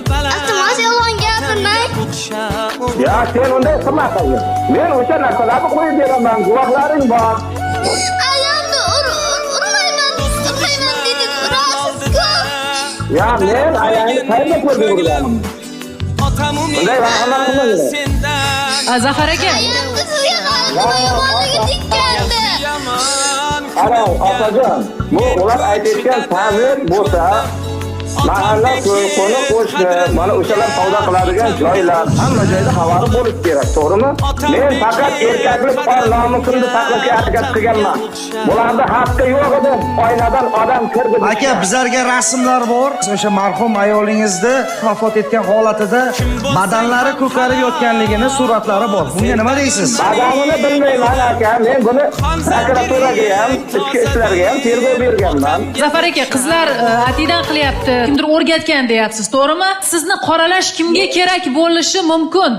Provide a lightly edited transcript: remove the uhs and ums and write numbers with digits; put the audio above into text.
qilaman. Iltimos yolg'on gapirmang. Ya sen unday qilmasan. Men o'sha narsalarni qo'yib beraman, guvohlaring bor. Ayamni urmayman dedi. Urasiz-ku. Ya men ayangni qayerda ko'rdim urganim? Bunday rahmat qilmang. Zafar aka. Ayamni sizga yomoniga tikkandi. Ana, opajon, bu ular aytayotgan ta'bir bo'lsa, mahalla qo'ni qo'shni, mana o'shalar savdo qiladigan joylar, hamma joyda xabari bo'lish kerak, to'g'rimi? Men faqat erkaklik nomusimni saqlashga harakat qilganman. Bularda haqqi yo'q edi, oynadan odam kirdi. Aka, bizlarga rasmlar bor. O'sha marhum ayolingizni vafot etgan holatida badanlari ko'karib yotganligini suratlari bor. Bunga nima deysiz? Badanini bilmayman aka, men buni prokuraturaga ham, ichki ishlarga ham tergov berganman. Zafar aka, qizlar atidan qilyapti. Kimdir o'rgatgan deyapsiz, to'g'rimi? Sizni qoralash kimga kerak bo'lishi mumkin?